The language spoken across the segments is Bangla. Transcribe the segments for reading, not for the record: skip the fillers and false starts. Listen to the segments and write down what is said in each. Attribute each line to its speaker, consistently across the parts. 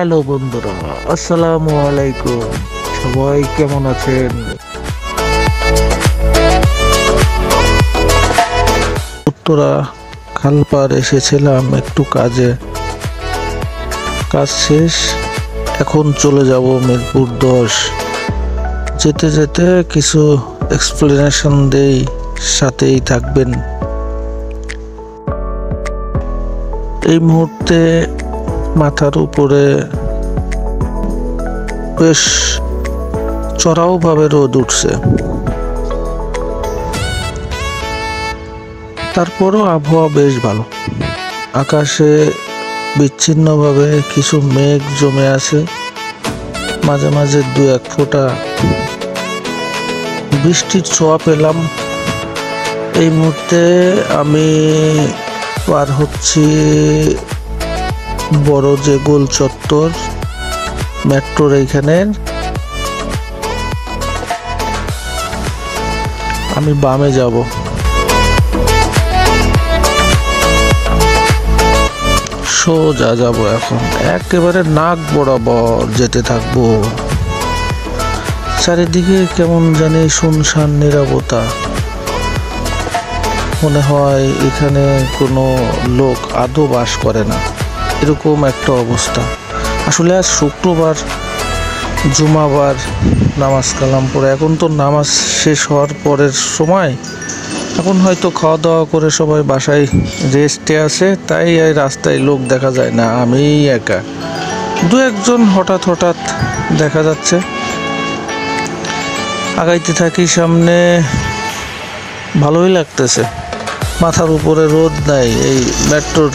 Speaker 1: হ্যালো বন্ধুরা, আসসালামু আলাইকুম। সবাই কেমন আছেন? উত্তরা খালপাড় এসেছিলাম একটু কাজে, কাজ শেষ। এখন চলে যাব মিরপুর 10। যেতে যেতে কিছু এক্সপ্লেনেশন দেই, সাথেই থাকবেন। এই মুহূর্তে মাথার উপরে বেশ চড়াওভাবে রোদ উঠছে, তারপরও আবহাওয়া বেশ ভালো। আকাশে বিচ্ছিন্নভাবে কিছু মেঘ জমে আছে, মাঝে মাঝে 2-1 ফোঁটা বৃষ্টির ছোঁয়া পেলাম। এই মুহূর্তে আমি পার হচ্ছি বড় যে গোল চত্বর, মেট্রোর এইখানে। আমি বামে যাব। সোজা যাব, এখন একেবারে নাক বরাবর যেতে থাকবো। চারিদিকে কেমন জানি শুনশান নীরবতা, মনে হয় এখানে কোনো লোক আদৌ বাস করে না, এরকম একটা অবস্থা। আসলে আজ শুক্রবার, জুমাবার, নামাজ কালাম পড়ে এখন তো নামাজ শেষ হওয়ার পরের সময়। এখন হয়তো খাওয়া দাওয়া করে সবাই বাসায় রেস্টে আছে, তাই এই রাস্তায় লোক দেখা যায় না, আমিই একা। 2-1 জন হঠাৎ দেখা যাচ্ছে। আগাইতে থাকি সামনে, ভালোই লাগতেছে। মাথার উপরে রোদ নাই, এই মেট্রোর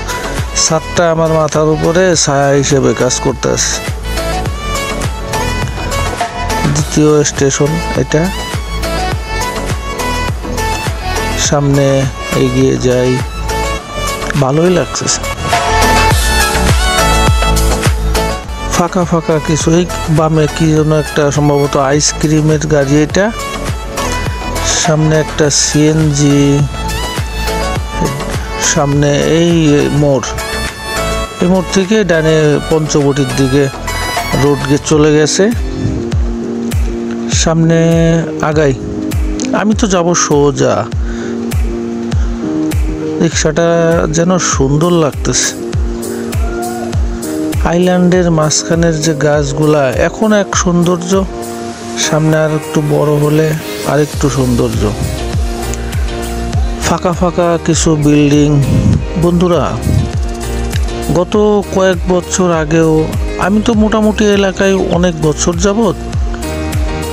Speaker 1: ছাদটা আমার মাথার উপরে ছায়া হিসেবে কাজ করতেছে। দ্বিতীয় স্টেশন এটা, সামনে এগিয়ে যাই, ভালোই লাগতেছে। ফাঁকা ফাঁকা কিছু, এই বামে কি যেন একটা সম্ভবত আইসক্রিমের গাড়ি এটা, সামনে একটা সিএনজি, সামনে এই মোড়, এই মোড় থেকে ডানে পঞ্চবটির দিকে রোড চলে গেছে। সামনে আগাই, আমি তো যাব সোজা। রিক্সাটা যেন সুন্দর লাগতেছে। আইল্যান্ডের মাঝখানের যে গাছগুলা এখন এক সৌন্দর্য, সামনে আর একটু বড় হলে আর একটু সৌন্দর্য। ফাঁকা ফাঁকা কিছু বিল্ডিং। বন্ধুরা, গত কয়েক বছর আগেও আমি তো মোটামুটি এলাকায় অনেক বছর যাবত,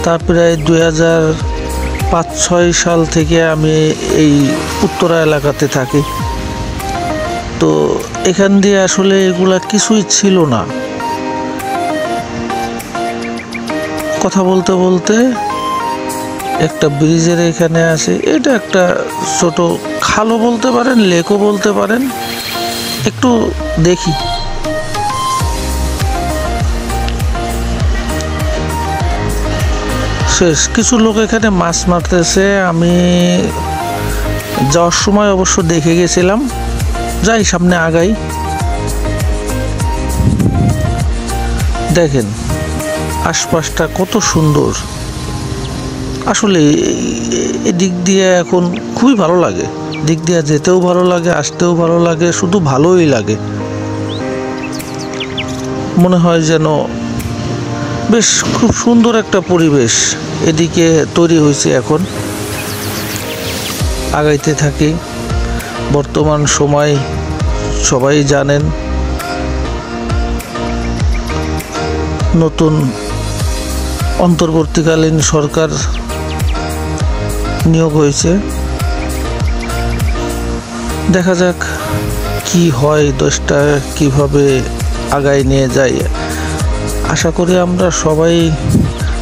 Speaker 1: তা প্রায় 2005-06 সাল থেকে আমি এই উত্তরা এলাকাতে থাকি। তো এখান দিয়ে আসলে এগুলা কিছুই ছিল না। কথা বলতে বলতে একটা ব্রিজের এখানে আছে, এটা একটা ছোট খালও বলতে পারেন, লেকও বলতে পারেন। একটু দেখি। শেষ, কিছু লোক এখানে মাছ মারতেছে, আমি যাওয়ার সময় অবশ্য দেখে গেছিলাম। যাই, সামনে আগাই। দেখেন আশপাশটা কত সুন্দর। আসলে এদিক দিয়ে এখন খুবই ভালো লাগে, দিক দিয়ে যেতেও ভালো লাগে, আসতেও ভালো লাগে, শুধু ভালোই লাগে। মনে হয় যেন বেশ খুব সুন্দর একটা পরিবেশ এদিকে তৈরি হয়েছে এখন। আগাইতে থাকি। বর্তমান সময় সবাই জানেন, নতুন অন্তর্বর্তীকালীন সরকার নিয়োগ হয়েছে। দেখা যাক কি হয়, দেশটা কিভাবে আগায় নিয়ে যায়। আশা করি আমরা সবাই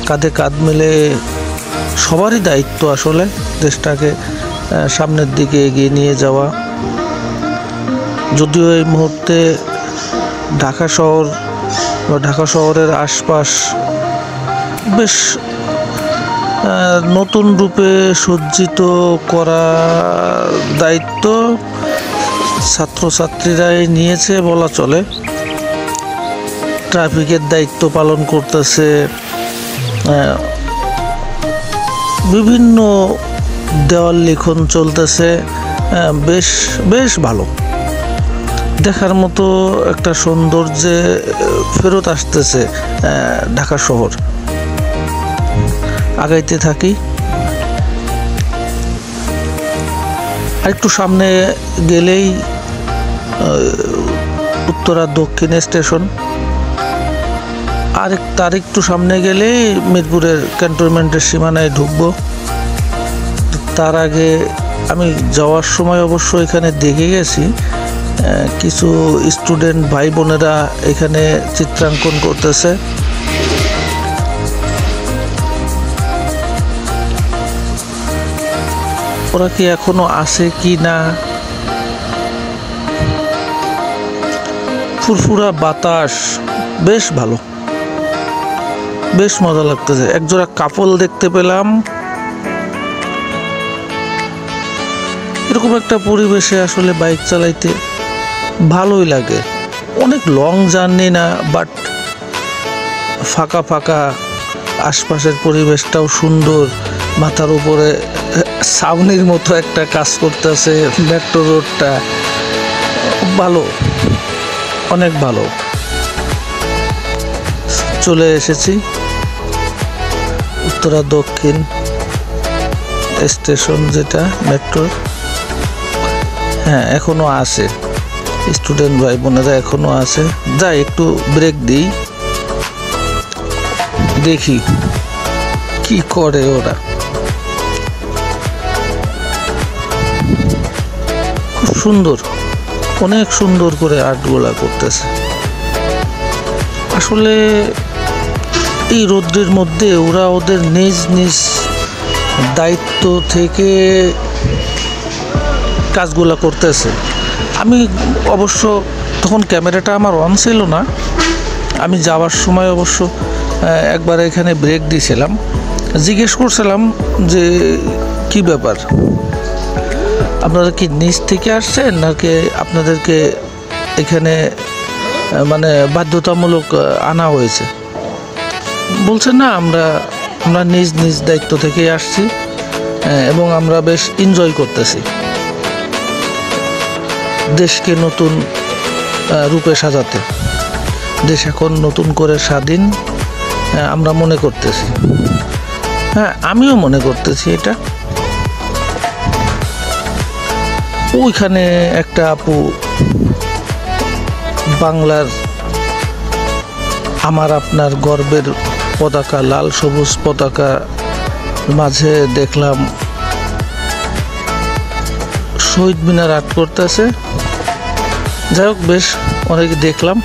Speaker 1: কাঁধে কাঁধ মিলে, সবারই দায়িত্ব আসলে দেশটাকে সামনের দিকে এগিয়ে নিয়ে যাওয়া। যদিও এই মুহূর্তে ঢাকা শহর বা ঢাকা শহরের আশপাশ বেশ নতুন রূপে সজ্জিত করার দায়িত্ব ছাত্রছাত্রীরাই নিয়েছে বলা চলে। ট্রাফিকের দায়িত্ব পালন করতেছে, বিভিন্ন দেওয়াল লিখন চলতেছে, বেশ বেশ ভালো দেখার মতো একটা সৌন্দর্যে ফেরত আসতেছে ঢাকা শহর। আগাইতে থাকি, আর একটু সামনে গেলেই উত্তরা দক্ষিণ স্টেশন, তার একটু সামনে গেলেই মিরপুরের ক্যান্টনমেন্টের সীমানায় ঢুকবো। তার আগে আমি যাওয়ার সময় অবশ্য এখানে দেখে গেছি কিছু স্টুডেন্ট ভাই বোনেরা এখানে চিত্রাঙ্কন করতেছে। ওরা কি এখনো আছে কি না, ফুরফুরা বাতাস, বেশ ভালো, বেশ মজা লাগতেছে। একজোড়া কাপল দেখতে পেলাম। এরকম একটা পরিবেশে আসলে বাইক চালাইতে ভালোই লাগে। অনেক লং জার্নি না, বাট ফাঁকা ফাঁকা, আশপাশের পরিবেশটাও সুন্দর। মাথার উপরে ছাউনির মতো একটা কাজ করতেছে, মেট্রো রোডটা ভালো, অনেক ভালো। চলে এসেছি উত্তরা দক্ষিণ স্টেশন, যেটা মেট্রোর। হ্যাঁ, এখনো আছে, স্টুডেন্ট ভাই বোনেরা এখনো আছে। যাই একটু ব্রেক দিই, দেখি কি করে ওরা। খুব সুন্দর, অনেক সুন্দর করে আর্টগুলা করতেছে। আসলে এই রোদ্রের মধ্যে ওরা ওদের নিজ নিজ দায়িত্ব থেকে কাজগুলা করতেছে। আমি অবশ্য তখন ক্যামেরাটা আমার অন ছিল না। আমি যাওয়ার সময় অবশ্য একবার এখানে ব্রেক দিয়েছিলাম, জিজ্ঞেস করছিলাম যে কি ব্যাপার, আপনারা কি নিচ থেকে আসছেন নাকি আপনাদেরকে এখানে মানে বাধ্যতামূলক আনা হয়েছে? বলছে না, আমরা নিজ নিজ দায়িত্ব থেকে আসছি এবং আমরা বেশ এনজয় করতেছি দেশকে নতুন রূপে সাজাতে। দেশ এখন নতুন করে স্বাধীন আমরা মনে করতেছি। হ্যাঁ, আমিও মনে করতেছি এটা। ওইখানে একটা আপু বাংলার আমার আপনার গর্বের পতাকা, লাল সবুজ পতাকা মাঝে দেখলাম শহীদ মিনার আর্ট করতেছে। যাই হোক, বেশ অনেক দেখলাম।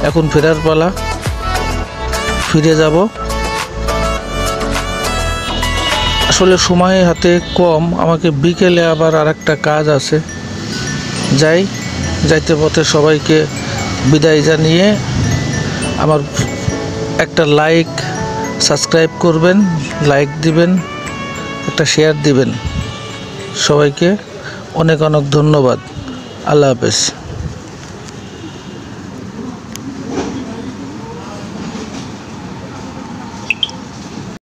Speaker 1: এখন ফেরার পালা, ফিরে যাব। আসলে সময় হাতে কম, আমাকে বিকেলে আবার আর একটা কাজ আছে। যাইতে পথে সবাইকে বিদায় জানিয়ে আমার একটা লাইক, সাবস্ক্রাইব করবেন, লাইক দিবেন, একটা শেয়ার দিবেন। সবাইকে অনেক অনেক ধন্যবাদ। আল্লাহ হাফেজ।